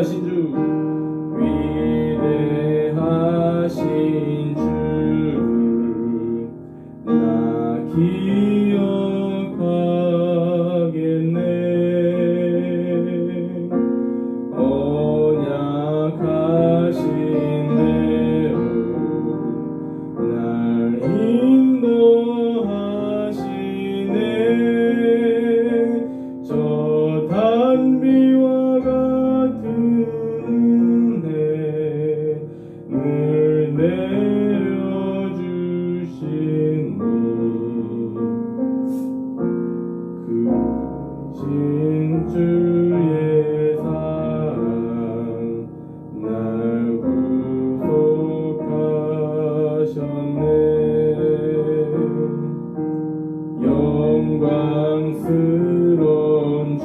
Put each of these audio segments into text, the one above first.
위대하신 주 위대하신 주를 나 기억하겠네. 언약하신 대로 날 인도하시네. 저 단비와 같은 은혜 늘 내려주시니 크신 주의 사랑 날 구속하셨네. 영광스러운 주를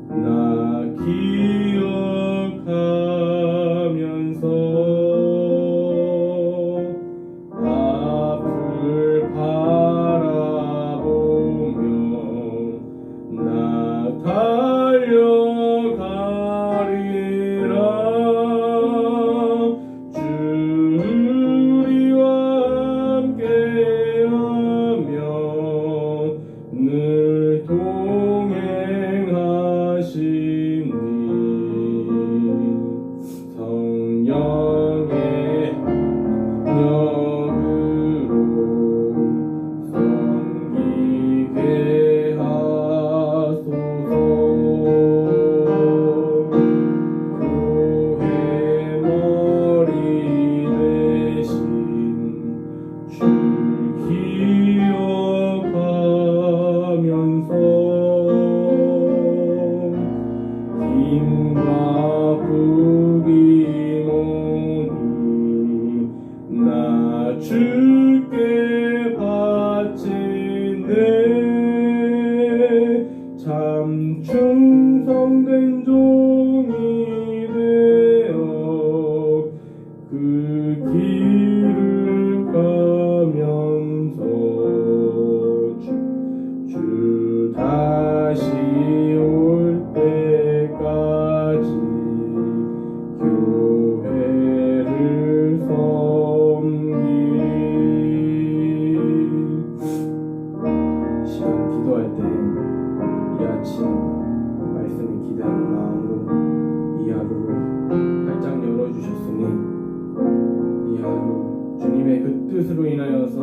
나 기억하면서 앞을 바라보며 나 달려가리라. 주 우리와 함께하며 늘 동행하시니 성령의 능력으로 섬기게 하소서. 교회 머리 대신 주 기억하면서 힘과 부귀 모두 나 주께 바치네. 참 충성된 종이 되어 그 길을 가면서 주 다시 올 때까지 교회를 섬기리. 시간 기도할 때 이 아침 말씀을 기대하는 마음으로 이 하루를 활짝 열어주셨으니 이 하루 주님의 그 뜻으로 인하여서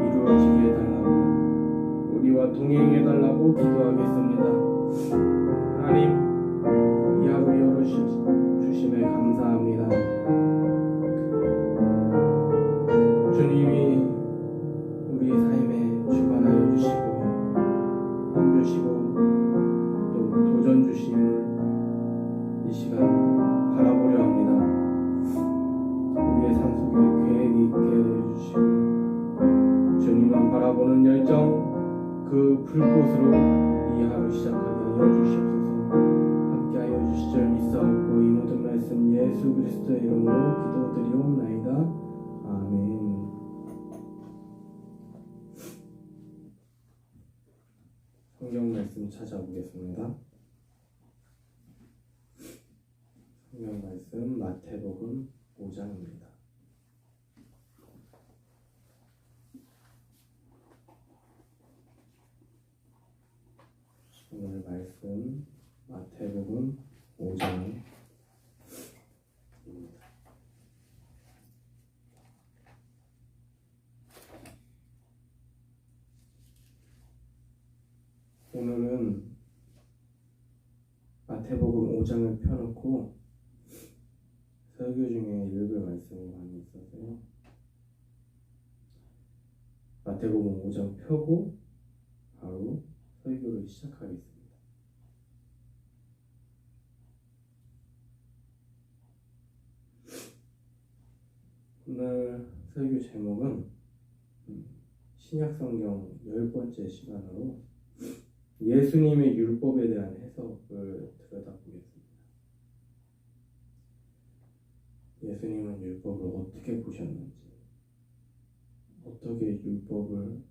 이루어지게 해달라고 우리와 동행해달라고 기도하겠습니다. 하나님, 이 하루 열어주심에 감사합니다. 주님이 우리 삶에 주관하여 주시고 힘 주시고 또 도전 주심을 이 시간 바라보려 합니다. 우리의 삶 속에 계획이 있게 해주시고 주님만 바라보는 열정, 그 불꽃으로 이 하루 시작하게 하여 주시옵소서. 함께하여 주실 줄 믿사옵고 이 모든 말씀 예수 그리스도의 이름으로 기도드리옵나이다. 아멘. 성경 말씀 찾아보겠습니다. 성경 말씀 마태복음 5장입니다. 오늘 말씀 마태복음 5장입니다. 오늘은 마태복음 5장을 펴놓고 설교 중에 읽을 말씀이 많이 있어서요. 마태복음 5장 펴고 바로 설교를 시작하겠습니다. 오늘 설교 제목은 신약성경 10번째 시간으로 예수님의 율법에 대한 해석을 들여다보겠습니다. 예수님은 율법을 어떻게 보셨는지, 어떻게 율법을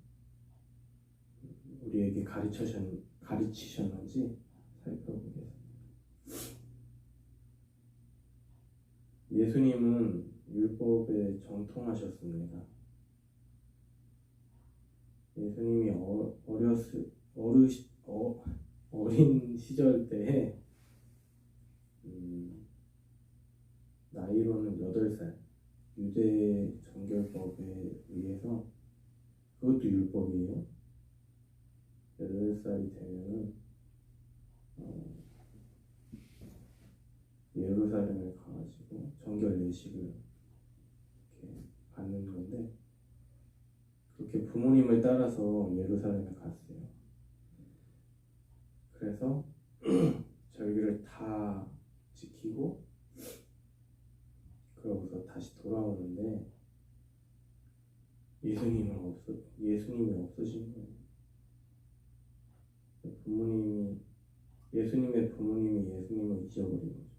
우리에게 가르치셨는지 가르치셨는지 살펴보겠습니다. 예수님은 율법에 정통하셨습니다. 예수님이 어린 시절 때에 나이로는 8살 유대 정결법에 의해서, 그것도 율법이에요. 8살이 되면은 예루살렘에 가가지고 정결 예식을 이렇게 받는 건데, 그렇게 부모님을 따라서 예루살렘에 갔어요. 그래서 절기를 다 지키고 그러고서 다시 돌아오는데 예수님이 없으신 거예요. 예수님의 부모님이 예수님을 잊어버린 거죠.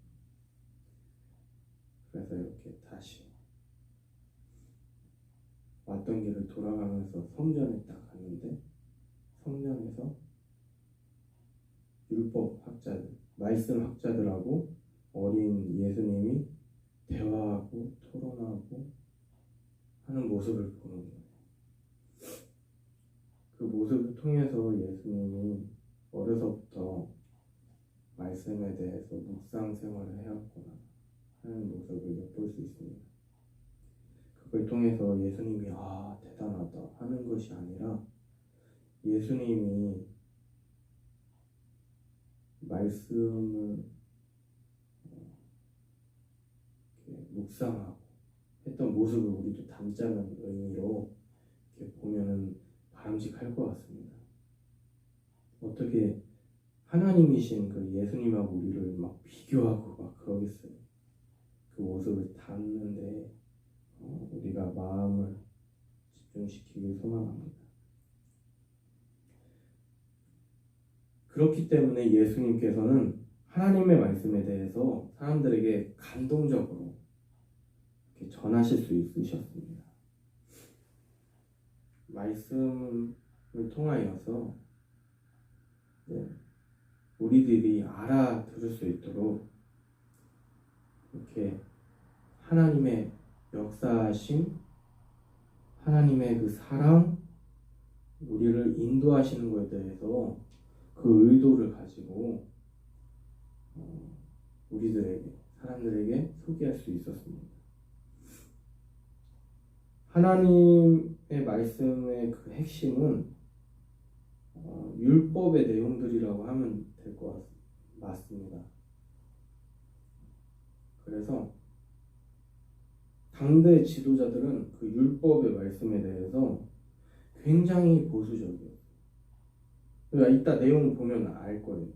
그래서 이렇게 다시 왔던 길을 돌아가면서 성전에 딱 갔는데, 성전에서 율법 학자들, 말씀 학자들하고 어린 예수님이 대화하고 토론하고 하는 모습을 보는 거예요. 그 모습을 통해서 예수님이 어려서부터 말씀에 대해서 묵상 생활을 해왔구나 하는 모습을 엿볼 수 있습니다. 그걸 통해서 예수님이 대단하다 하는 것이 아니라, 예수님이 말씀을 묵상하고 했던 모습을 우리도 담자는 의미로 이렇게 보면은 바람직할 것 같습니다. 어떻게 하나님이신 그 예수님하고 우리를 막 비교하고 막 그러겠어요. 그 모습을 담는데 우리가 마음을 집중시키길 소망합니다. 그렇기 때문에 예수님께서는 하나님의 말씀에 대해서 사람들에게 감동적으로 이렇게 전하실 수 있으셨습니다. 말씀을 통하여서 우리들이 알아들을 수 있도록 이렇게 하나님의 역사하심, 하나님의 그 사랑, 우리를 인도하시는 것에 대해서 그 의도를 가지고 사람들에게 소개할 수 있었습니다. 하나님의 말씀의 그 핵심은 율법의 내용들이라고 하면 될 것 같습니다. 그래서 당대 지도자들은 그 율법의 말씀에 대해서 굉장히 보수적이에요. 그러니까 이따 내용 보면 알 거예요.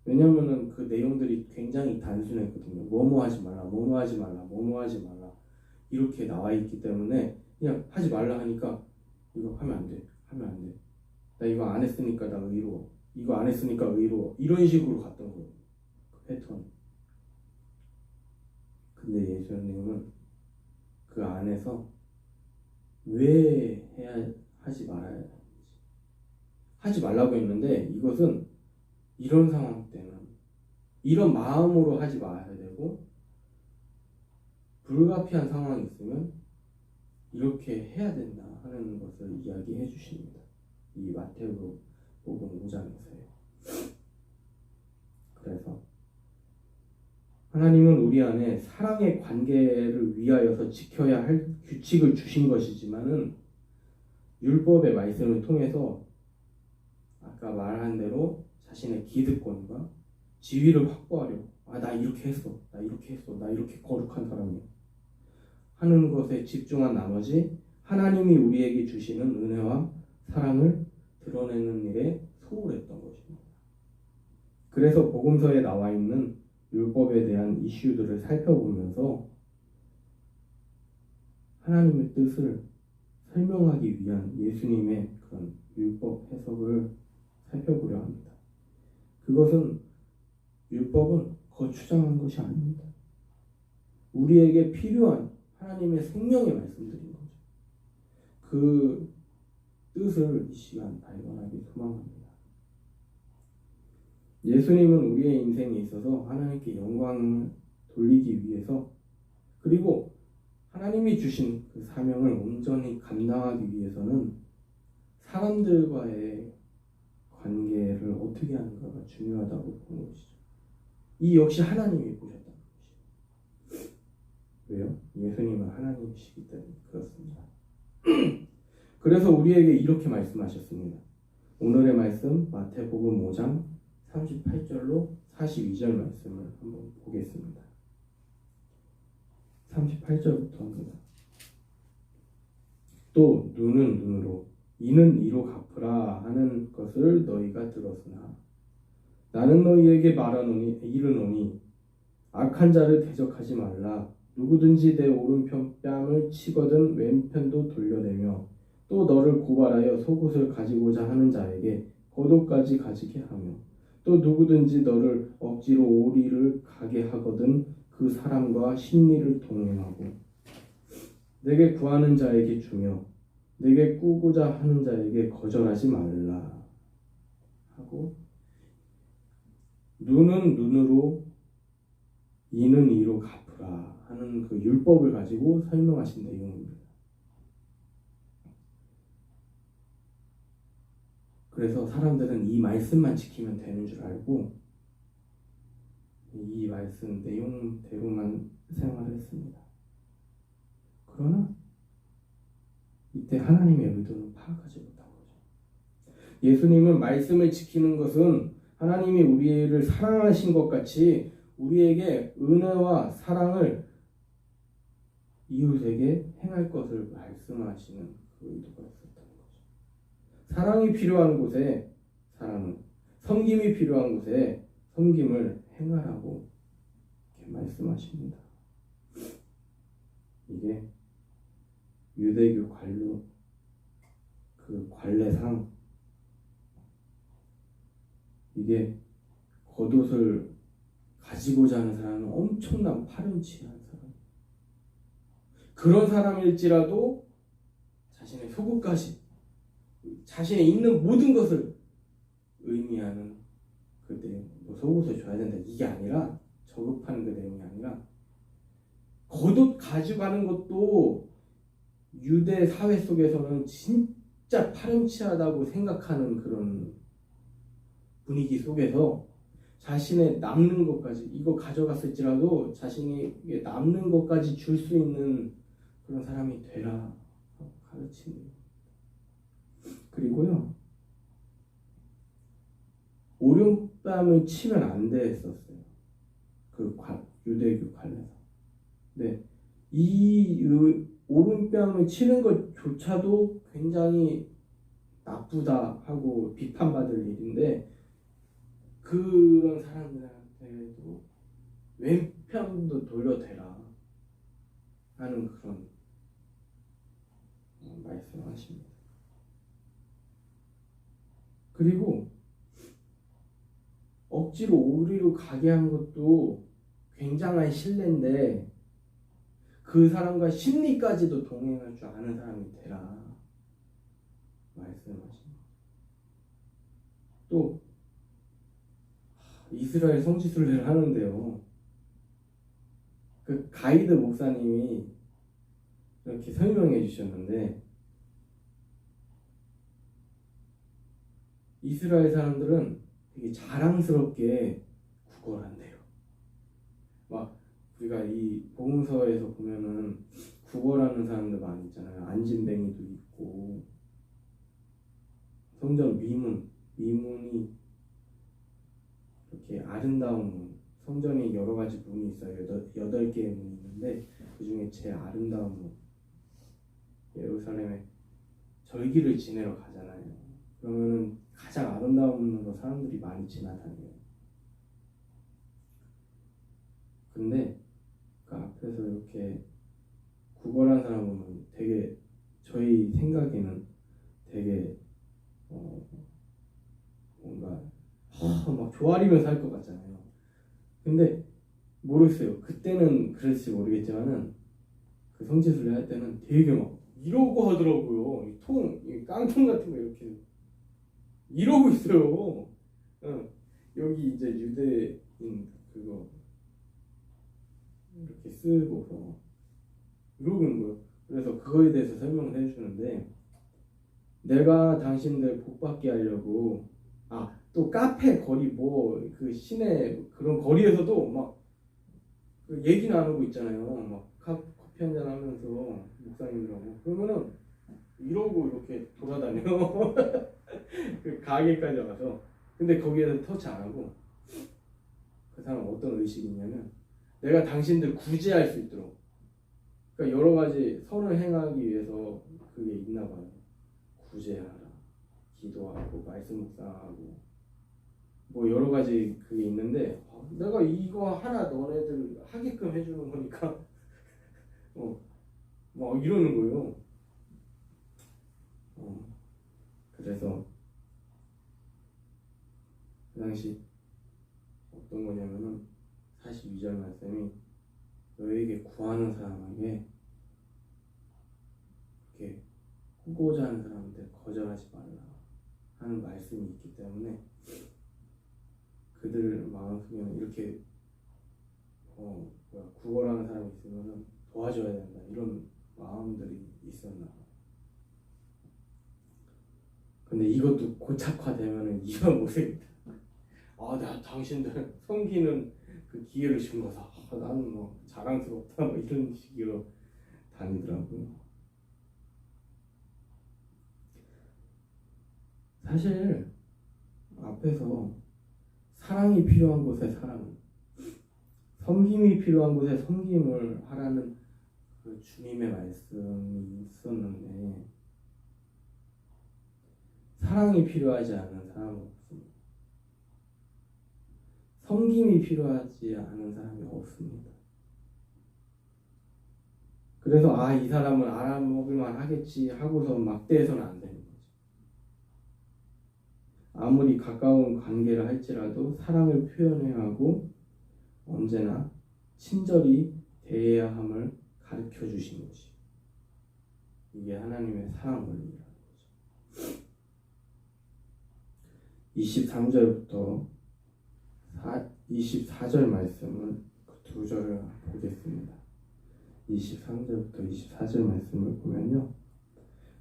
왜냐면은 그 내용들이 굉장히 단순했거든요. 뭐뭐 하지 말라, 뭐뭐 하지 말라, 뭐뭐 하지 말라 이렇게 나와 있기 때문에 그냥 하지 말라 하니까 이거 하면 안 돼, 하면 안 돼. 나 이거 안 했으니까 나 의로워. 이거 안 했으니까 의로워. 이런 식으로 갔던 거예요. 그 패턴. 근데 예수님은 그 안에서 왜 하지 말아야 하는지, 하지 말라고 했는데 이것은 이런 상황 때는 이런 마음으로 하지 말아야 되고, 불가피한 상황이 있으면 이렇게 해야 된다 하는 것을 이야기해 주십니다. 이 마태복음 5장에서요. 그래서 하나님은 우리 안에 사랑의 관계를 위하여서 지켜야 할 규칙을 주신 것이지만은 율법의 말씀을 통해서 아까 말한 대로 자신의 기득권과 지위를 확보하려, 나 이렇게 했어, 나 이렇게 했어, 나 이렇게 거룩한 사람이야 하는 것에 집중한 나머지 하나님이 우리에게 주시는 은혜와 사랑을 드러내는 일에 소홀했던 것입니다. 그래서 복음서에 나와 있는 율법에 대한 이슈들을 살펴보면서 하나님의 뜻을 설명하기 위한 예수님의 그런 율법 해석을 살펴보려 합니다. 율법은 거추장한 것이 아닙니다. 우리에게 필요한 하나님의 생명의 말씀들인 거죠. 그 뜻을 이 시간 발견하기 소망합니다. 예수님은 우리의 인생에 있어서 하나님께 영광을 돌리기 위해서, 그리고 하나님이 주신 그 사명을 온전히 감당하기 위해서는 사람들과의 관계를 어떻게 하는가가 중요하다고 보는 것이죠. 이 역시 하나님이 보셨다는 것이죠. 왜요? 예수님은 하나님이시기 때문에 그렇습니다. 그래서 우리에게 이렇게 말씀하셨습니다. 오늘의 말씀 마태복음 5장 38절로 42절 말씀을 한번 보겠습니다. 38절부터 합니다. 또 눈은 눈으로 이는 이로 갚으라 하는 것을 너희가 들었으나 나는 너희에게 이르노니 악한 자를 대적하지 말라. 누구든지 내 오른편 뺨을 치거든 왼편도 돌려내며 또 너를 고발하여 속옷을 가지고자 하는 자에게 겉옷까지 가지게 하며 또 누구든지 너를 억지로 오리를 가게 하거든 그 사람과 심리를 동행하고 내게 구하는 자에게 주며 내게 꾸고자 하는 자에게 거절하지 말라 하고, 눈은 눈으로 이는 이로 갚으라 하는 그 율법을 가지고 설명하신 내용입니다. 그래서 사람들은 이 말씀만 지키면 되는 줄 알고 이 말씀 내용대로만 생활을 했습니다. 그러나 이때 하나님의 의도는 파악하지 못한 거죠. 예수님은 말씀을 지키는 것은 하나님이 우리를 사랑하신 것 같이 우리에게 은혜와 사랑을 이웃에게 행할 것을 말씀하시는 그 의도가 있었다는 거죠. 사랑이 필요한 곳에 사랑을, 섬김이 필요한 곳에 섬김을 행하라고 이렇게 말씀하십니다. 이게 유대교 관료 그 관례상 이게 겉옷을 가지고자 하는 사람은 엄청난 파렴치한 사람, 그런 사람일지라도 자신의 속옷까지 자신의 있는 모든 것을 의미하는 그 내용, 뭐 속옷을 줘야 된다 이게 아니라, 저급한 그 내용이 아니라 겉옷 가져가는 것도 유대 사회 속에서는 진짜 파렴치하다고 생각하는 그런 분위기 속에서 자신의 남는 것까지, 이거 가져갔을지라도 자신이 남는 것까지 줄 수 있는 그런 사람이 되라 가르치는. 그리고요, 오른뺨을 치면 안 됐었어요. 그 유대교 관례상. 네, 이 오른뺨을 치는 것조차도 굉장히 나쁘다 하고 비판받을 일인데, 그런 사람들한테도 왼편도 돌려대라 하는 그런 말씀하십니다. 그리고 억지로 오리로 가게 한 것도 굉장한 신뢰인데 그 사람과 심리까지도 동행할 줄 아는 사람이 되라 말씀하십니다. 또 이스라엘 성지순례를 하는데요, 그 가이드 목사님이 이렇게 설명해 주셨는데, 이스라엘 사람들은 되게 자랑스럽게 국어를 한대요. 막 우리가 이 복음서에서 보면은 국어라는 사람들 많이 있잖아요. 안진뱅이도 있고, 성전 미문이 이렇게 아름다운 문, 성전에 여러 가지 문이 있어요. 8개의 문이 있는데 그 중에 제일 아름다운 문, 예루살렘에 절기를 지내러 가잖아요. 그러면은 가장 아름다운 문으로 사람들이 많이 지나다녀요. 근데 그 앞에서 이렇게 구걸한 사람 보면 되게, 저희 생각에는 되게 뭔가 막 조아리면서 할 것 같잖아요. 근데 모르겠어요. 그때는 그랬을지 모르겠지만은 그 성지순례 할 때는 되게 막 이러고 하더라고요. 이 깡통 같은 거 이렇게 이러고 있어요. 여기 이제 유대인 그거 이렇게 쓰고서 이러고 있는 거예요. 그래서 그거에 대해서 설명을 해주는데, 내가 당신들 복받게 하려고, 또 카페 거리 뭐 그 시내 그런 거리에서도 막 그 얘기 나누고 있잖아요. 막 커피 한잔 하면서 목사님들하고, 그러면은 이러고 이렇게 돌아다녀. 그 가게까지 와서. 근데 거기에서 터치 안 하고, 그 사람은 어떤 의식이 있냐면, 내가 당신들 구제할 수 있도록, 그러니까 여러 가지 선을 행하기 위해서 그게 있나 봐요. 구제하라, 기도하고, 말씀 묵상하고, 뭐 여러 가지 그게 있는데, 내가 이거 하나 너네들 하게끔 해주는 거니까 막 이러는 거예요. 그래서 그 당시 어떤 거냐면은 42절 말씀이, 너에게 구하는 사람에게 이렇게 후보자 하는 사람한테 거절하지 말라 하는 말씀이 있기 때문에, 그들 마음속에는 이렇게 구걸하는 사람이 있으면 도와줘야 된다, 이런 마음들이 있었나. 근데 이것도 고착화되면은 이런 모습입니다. 나 당신들 섬기는 그 기회를 준 거다. 나는 뭐 자랑스럽다, 뭐 이런 식으로 다니더라고요. 사실 앞에서 사랑이 필요한 곳에 사랑, 섬김이 필요한 곳에 섬김을 하라는 그 주님의 말씀이 있었는데, 사랑이 필요하지 않은 사람은 없습니다. 섬김이 필요하지 않은 사람이 없습니다. 그래서 이 사람은 알아먹을만 하겠지 하고서 막대해서는 안 되는 거죠. 아무리 가까운 관계를 할지라도 사랑을 표현해야 하고, 언제나 친절히 대해야 함을 가르쳐 주신 것이, 이게 하나님의 사랑 원리라는 거죠. 23절부터 24절 말씀을, 그 두 절을 보겠습니다. 23절부터 24절 말씀을 보면요,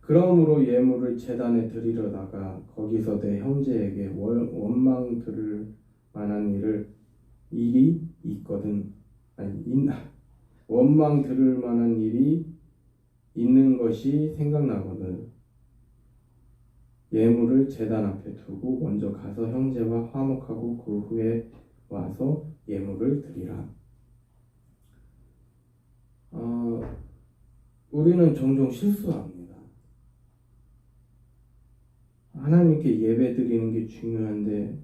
그러므로 예물을 제단에 드리러 나가 거기서 내 형제에게 원망 들을 만한 일이 있거든, 원망 들을 만한 일이 있는 것이 생각나거든, 예물을 제단 앞에 두고 먼저 가서 형제와 화목하고 그 후에 와서 예물을 드리라. 우리는 종종 실수합니다. 하나님께 예배 드리는 게 중요한데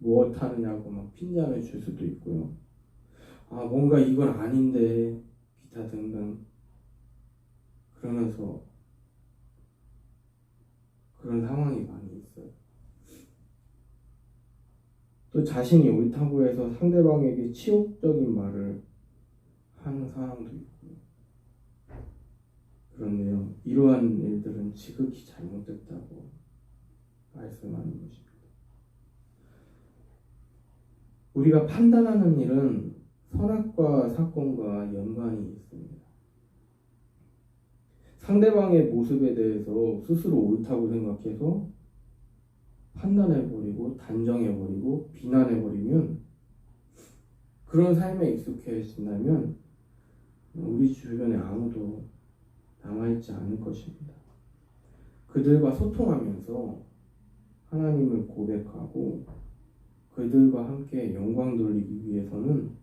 무엇 하느냐고 막 핀잔을 줄 수도 있고요. 뭔가 이건 아닌데, 기타 등등 그러면서 그런 상황이 많이 있어요. 또 자신이 옳다고 해서 상대방에게 치욕적인 말을 하는 상황도 있고요. 그런데요, 이러한 일들은 지극히 잘못됐다고 말씀하는 것입니다. 우리가 판단하는 일은 선악과 사건과 연관이 있습니다. 상대방의 모습에 대해서 스스로 옳다고 생각해서 판단해버리고 단정해버리고 비난해버리면, 그런 삶에 익숙해진다면 우리 주변에 아무도 남아있지 않을 것입니다. 그들과 소통하면서 하나님을 고백하고 그들과 함께 영광 돌리기 위해서는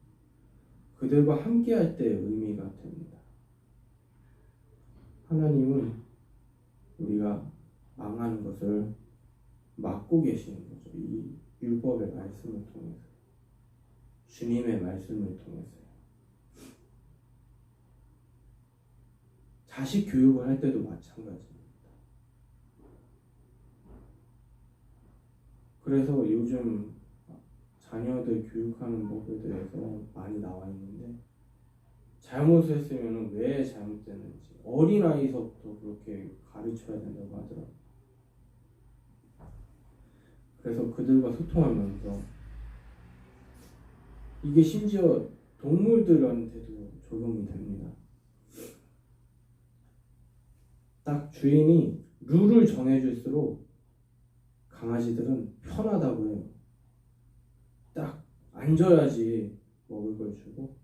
그들과 함께 할 때 의미가 됩니다. 하나님은 우리가 망하는 것을 막고 계시는 거죠. 이 율법의 말씀을 통해서, 주님의 말씀을 통해서요. 자식 교육을 할 때도 마찬가지입니다. 그래서 요즘 자녀들 교육하는 법에 대해서 많이 나와 있는데, 잘못을 했으면 왜 잘못됐는지 어린아이서부터 그렇게 가르쳐야 된다고 하더라고요. 그래서 그들과 소통하면서 이게 심지어 동물들한테도 적용이 됩니다. 딱 주인이 룰을 정해줄수록 강아지들은 편하다고 해요. 딱 앉아야지 먹을 걸 주고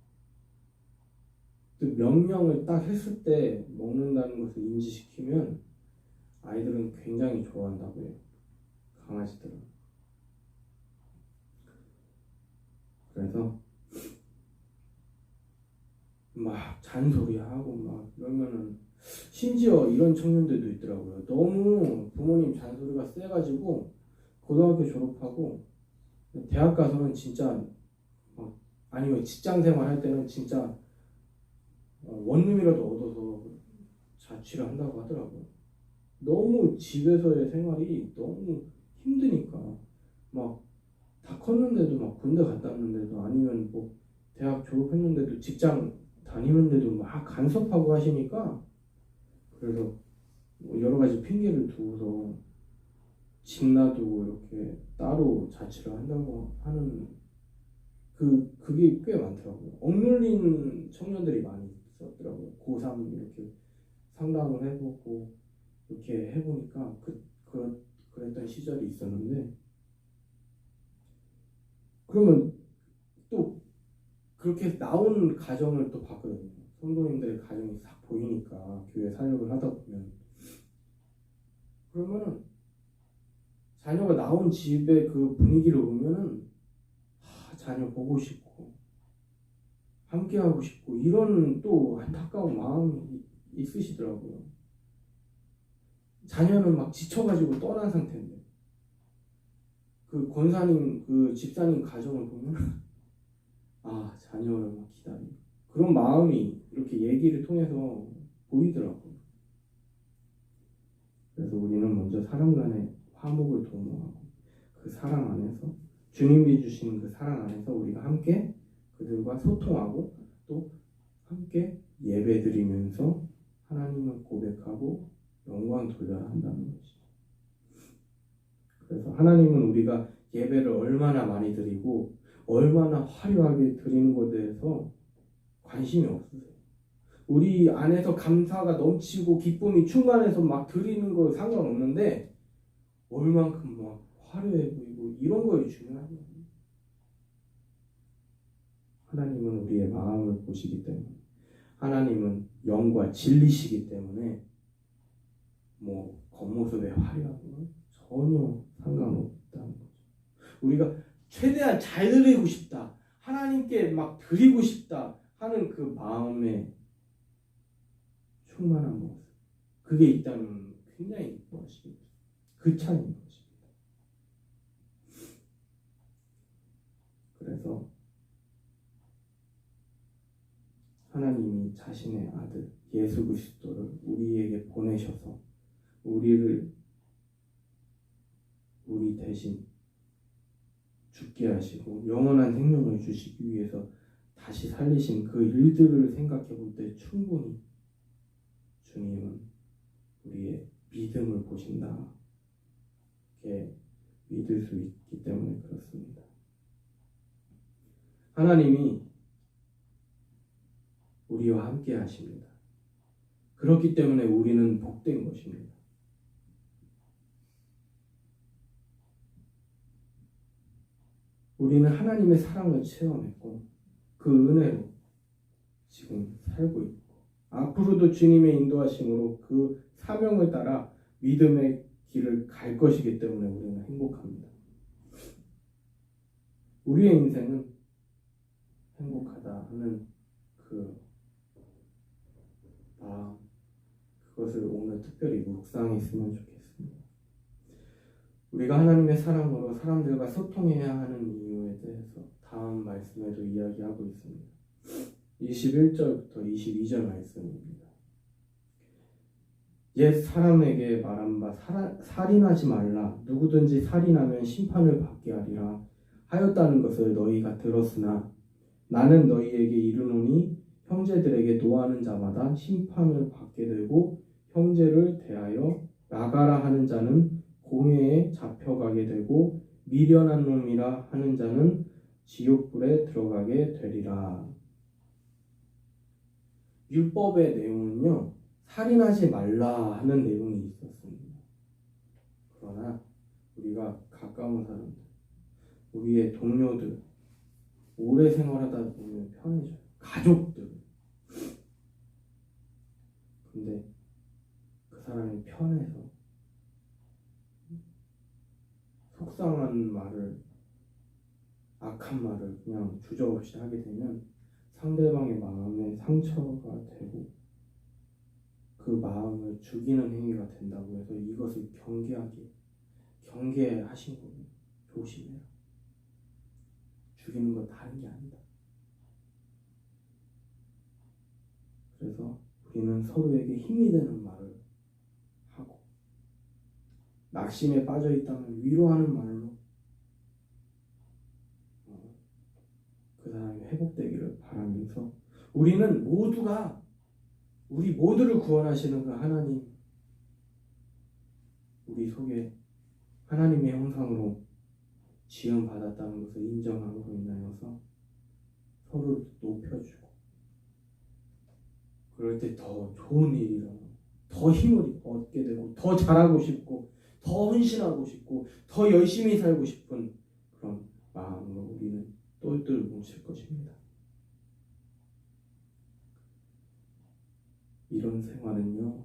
또 명령을 딱 했을 때 먹는다는 것을 인지시키면 아이들은 굉장히 좋아한다고 해요. 강아지들은. 그래서 막 잔소리하고 막 이러면은 심지어 이런 청년들도 있더라고요. 너무 부모님 잔소리가 세가지고 고등학교 졸업하고 대학 가서는 진짜 아니면 직장 생활할 때는 진짜 원룸이라도 얻어서 자취를 한다고 하더라고요. 너무 집에서의 생활이 너무 힘드니까 막 다 컸는데도 막 군대 갔다 왔는데도 아니면 뭐 대학 졸업했는데도 직장 다니는데도 막 간섭하고 하시니까 그래서 뭐 여러 가지 핑계를 두고서 집 놔두고 이렇게 따로 자취를 한다고 하는 그게 꽤 많더라고요. 억눌린 청년들이 많이 있었더라고요. 고3 이렇게 상담을 해보고 이렇게 해보니까 그랬던 시절이 있었는데 그러면 또 그렇게 나온 가정을 또 봤거든요. 성도님들의 가정이 싹 보이니까 교회 사역을 하다 보면 그러면은 자녀가 나온 집의 그 분위기를 보면은 자녀 보고 싶고 함께하고 싶고 이런 또 안타까운 마음이 있으시더라고요. 자녀는 막 지쳐가지고 떠난 상태인데 그 권사님 그 집사님 가정을 보면 자녀를 막 기다리고 그런 마음이 이렇게 얘기를 통해서 보이더라고요. 그래서 우리는 먼저 사람 간의 화목을 도모하고 그 사랑 안에서 주님이 주신 그 사랑 안에서 우리가 함께 그들과 소통하고 또 함께 예배드리면서 하나님을 고백하고 영광 돌려야 한다는 것이죠. 그래서 하나님은 우리가 예배를 얼마나 많이 드리고 얼마나 화려하게 드리는 것에 대해서 관심이 없으세요. 우리 안에서 감사가 넘치고 기쁨이 충만해서 막 드리는 거 상관없는데 얼만큼 막 화려해 보이고 이런 거에 중요한 거예요. 하나님은 우리의 마음을 보시기 때문에 하나님은 영과 진리시기 때문에 뭐 겉모습의 화려한 건 전혀 상관없다는 거죠. 우리가 최대한 잘 드리고 싶다, 하나님께 막 드리고 싶다 하는 그 마음에 충만한 모습, 그게 있다면 굉장히 이뻐하시겠죠. 그 차이인 것입니다. 그래서 하나님이 자신의 아들 예수 그리스도를 우리에게 보내셔서 우리 대신 죽게 하시고 영원한 생명을 주시기 위해서 다시 살리신 그 일들을 생각해 볼 때 충분히 주님은 우리의 믿음을 보신다 이렇게 믿을 수 있기 때문에 그렇습니다. 하나님이 우리와 함께 하십니다. 그렇기 때문에 우리는 복된 것입니다. 우리는 하나님의 사랑을 체험했고 그 은혜로 지금 살고 있고 앞으로도 주님의 인도하심으로 그 사명을 따라 믿음의 길을 갈 것이기 때문에 우리는 행복합니다. 우리의 인생은 행복하다 하는 그 마음, 그것을 오늘 특별히 묵상했으면 좋겠습니다. 우리가 하나님의 사랑으로 사람들과 소통해야 하는 이유에 대해서 다음 말씀에도 이야기하고 있습니다. 21절부터 22절 말씀입니다. 옛 사람에게 말한 바 살인하지 말라, 누구든지 살인하면 심판을 받게 하리라 하였다는 것을 너희가 들었으나 나는 너희에게 이르노니 형제들에게 노하는 자마다 심판을 받게 되고 형제를 대하여 나가라 하는 자는 공회에 잡혀가게 되고 미련한 놈이라 하는 자는 지옥불에 들어가게 되리라. 율법의 내용은요, 살인하지 말라 하는 내용이 있었습니다. 그러나 우리가 가까운 사람들, 우리의 동료들, 오래 생활하다 보면 편해져요. 가족들. 근데 그 사람이 편해서 속상한 말을, 악한 말을 그냥 주저없이 하게 되면 상대방의 마음에 상처가 되고 그 마음을 죽이는 행위가 된다고 해서 이것을 경계하신 거예요. 조심해라. 죽이는 건 다른 게 아니다. 그래서 우리는 서로에게 힘이 되는 말을 하고, 낙심에 빠져 있다면 위로하는 말로 그 사람이 회복되기를 바라면서, 우리는 모두가 우리 모두를 구원하시는 그 하나님, 우리 속에 하나님의 형상으로 지음 받았다는 것을 인정함으로 인하여서 서로 높여주고, 그럴 때 더 좋은 일이 일어나고 더 힘을 얻게 되고 더 잘하고 싶고 더 헌신하고 싶고 더 열심히 살고 싶은 그런 마음으로 우리는 똘똘 뭉칠 것입니다. 이런 생활은요,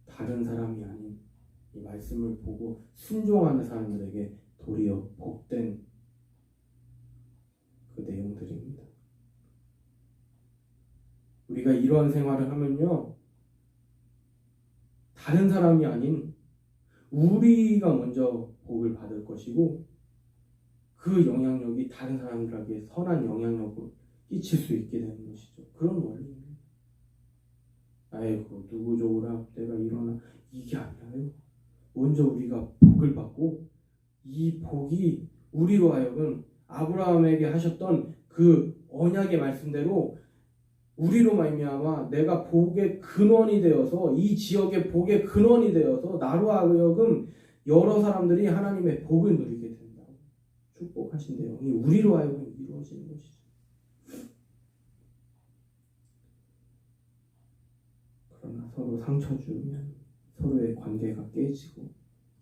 다른 사람이 아닌 이 말씀을 보고 순종하는 사람들에게 도리어 복된 그 내용들입니다. 우리가 이러한 생활을 하면요, 다른 사람이 아닌 우리가 먼저 복을 받을 것이고 그 영향력이 다른 사람들에게 선한 영향력을 끼칠 수 있게 되는 것이죠. 그런 원리입니다. 아이고 누구 좋으라 내가 일어나, 이게 아니라요. 먼저 우리가 복을 받고 이 복이 우리로 하여금 아브라함에게 하셨던 그 언약의 말씀대로 우리로 말미암아 내가 복의 근원이 되어서, 이 지역의 복의 근원이 되어서 나로 하여금 여러 사람들이 하나님의 복을 누리게 된다고 축복하신 내용이 우리로 하여금 이루어지는 것이죠. 그러나 서로 상처 주면 서로의 관계가 깨지고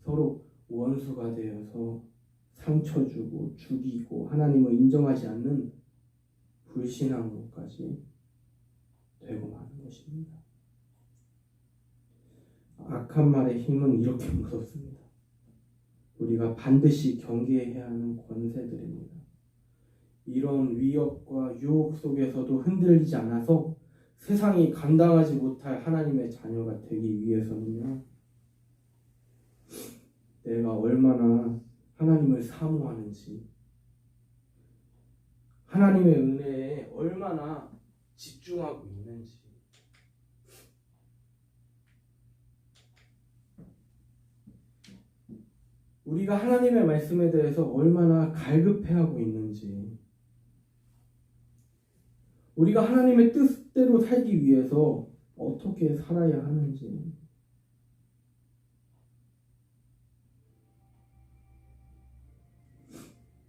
서로 원수가 되어서 상처 주고 죽이고 하나님을 인정하지 않는 불신앙으로까지 되고 마는 것입니다. 악한 말의 힘은 이렇게 무섭습니다. 우리가 반드시 경계해야 하는 권세들입니다. 이런 위협과 유혹 속에서도 흔들리지 않아서 세상이 감당하지 못할 하나님의 자녀가 되기 위해서는요, 내가 얼마나 하나님을 사모하는지, 하나님의 은혜에 얼마나 집중하고 있는지, 우리가 하나님의 말씀에 대해서 얼마나 갈급해하고 있는지, 우리가 하나님의 뜻대로 살기 위해서 어떻게 살아야 하는지,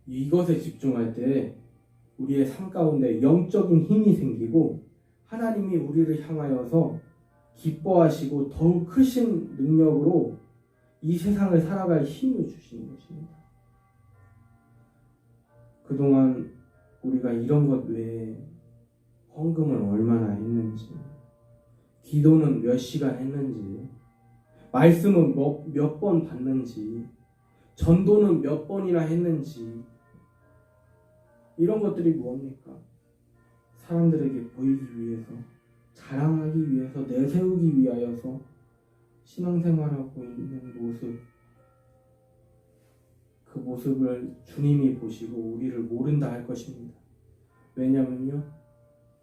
이것에 집중할 때 우리의 삶 가운데 영적인 힘이 생기고 하나님이 우리를 향하여서 기뻐하시고 더욱 크신 능력으로 이 세상을 살아갈 힘을 주시는 것입니다. 그동안 우리가 이런 것 외에 헌금은 얼마나 했는지, 기도는 몇 시간 했는지, 말씀은 몇 번 받는지, 전도는 몇 번이나 했는지, 이런 것들이 무엇입니까? 사람들에게 보이기 위해서, 자랑하기 위해서, 내세우기 위하여서 신앙생활하고 있는 모습, 그 모습을 주님이 보시고 우리를 모른다 할 것입니다. 왜냐면요,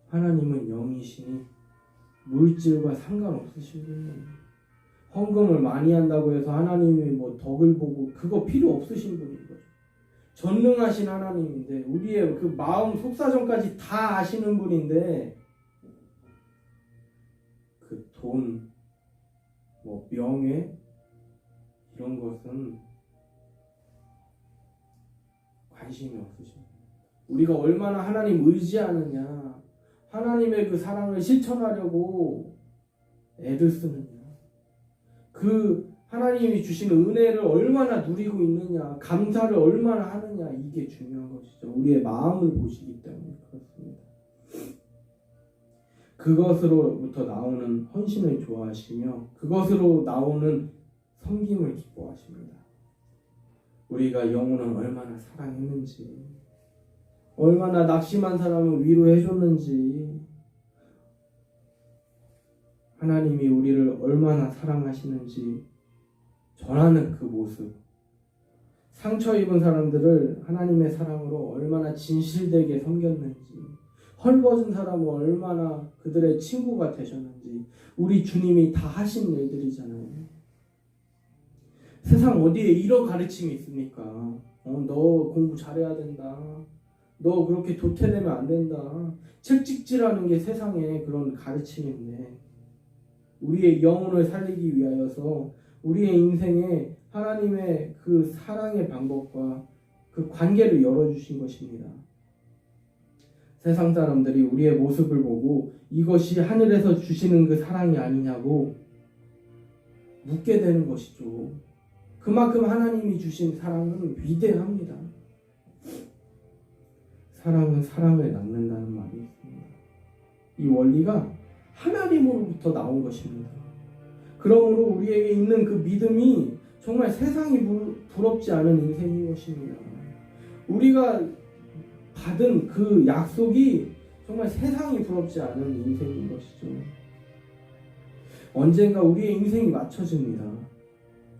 하나님은 영이시니 물질과 상관없으신 분이에요. 헌금을 많이 한다고 해서 하나님이 뭐 덕을 보고, 그거 필요 없으신 분인 거죠. 전능하신 하나님인데, 우리의 그 마음 속사정까지 다 아시는 분인데 돈, 명예 이런 것은 관심이 없으십니다. 우리가 얼마나 하나님 의지하느냐, 하나님의 그 사랑을 실천하려고 애를 쓰느냐, 그 하나님이 주시는 은혜를 얼마나 누리고 있느냐, 감사를 얼마나 하느냐, 이게 중요한 것이죠. 우리의 마음을 보시기 때문에 그렇습니다. 그것으로부터 나오는 헌신을 좋아하시며 그것으로 나오는 섬김을 기뻐하십니다. 우리가 영혼을 얼마나 사랑했는지, 얼마나 낙심한 사람을 위로해줬는지, 하나님이 우리를 얼마나 사랑하시는지 전하는 그 모습, 상처 입은 사람들을 하나님의 사랑으로 얼마나 진실되게 섬겼는지, 헐벗은 사람은 얼마나 그들의 친구가 되셨는지, 우리 주님이 다 하신 일들이잖아요. 세상 어디에 이런 가르침이 있습니까? 너 공부 잘해야 된다, 너 그렇게 도태되면 안 된다, 책찍질하는 게 세상의 그런 가르침인데, 우리의 영혼을 살리기 위하여서 우리의 인생에 하나님의 그 사랑의 방법과 그 관계를 열어주신 것입니다. 세상 사람들이 우리의 모습을 보고 이것이 하늘에서 주시는 그 사랑이 아니냐고 묻게 되는 것이죠. 그만큼 하나님이 주신 사랑은 위대합니다. 사랑은 사랑을 낳는다는 말이 있습니다. 이 원리가 하나님으로부터 나온 것입니다. 그러므로 우리에게 있는 그 믿음이 정말 세상이 부럽지 않은 인생인 것입니다. 우리가 받은 그 약속이 정말 세상이 부럽지 않은 인생인 것이죠. 언젠가 우리의 인생이 맞춰집니다.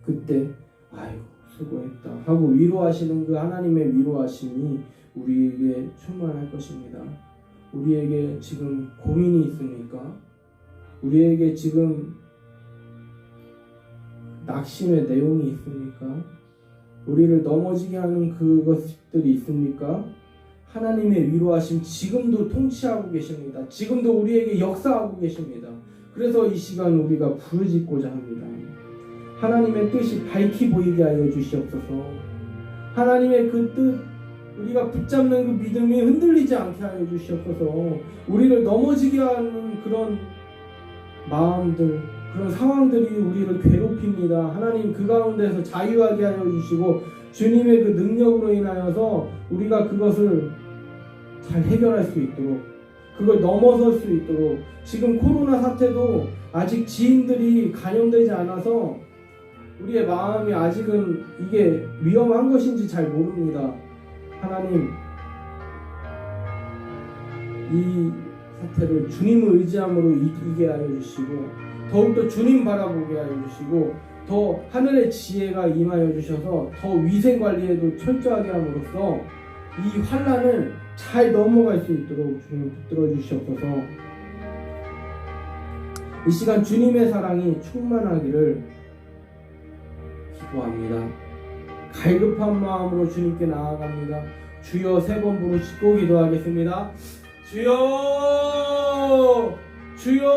그때 아이고 수고했다 하고 위로하시는 그 하나님의 위로하심이 우리에게 충만할 것입니다. 우리에게 지금 고민이 있습니까? 우리에게 지금 낙심의 내용이 있습니까? 우리를 넘어지게 하는 그것들이 있습니까? 하나님의 위로하심 지금도 통치하고 계십니다. 지금도 우리에게 역사하고 계십니다. 그래서 이 시간 우리가 부르짖고자 합니다. 하나님의 뜻이 밝히 보이게 하여 주시옵소서. 하나님의 그 뜻, 우리가 붙잡는 그 믿음이 흔들리지 않게 하여 주시옵소서. 우리를 넘어지게 하는 그런 마음들, 그런 상황들이 우리를 괴롭힙니다. 하나님 그 가운데서 자유하게 하여 주시고 주님의 그 능력으로 인하여서 우리가 그것을 잘 해결할 수 있도록, 그걸 넘어설 수 있도록, 지금 코로나 사태도 아직 지인들이 감염되지 않아서 우리의 마음이 아직은 이게 위험한 것인지 잘 모릅니다. 하나님, 이 사태를 주님을 의지함으로 이기게 하여 주시고 더욱더 주님 바라보게 하여 주시고 더 하늘의 지혜가 임하여 주셔서 더 위생관리에도 철저하게 함으로써 이 환난을 잘 넘어갈 수 있도록 주님 붙들어 주시옵소서. 이 시간 주님의 사랑이 충만하기를 기도합니다. 갈급한 마음으로 주님께 나아갑니다. 주여 3번 부르시고 기도하겠습니다. 주여, 주여,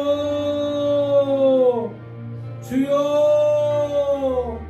주여.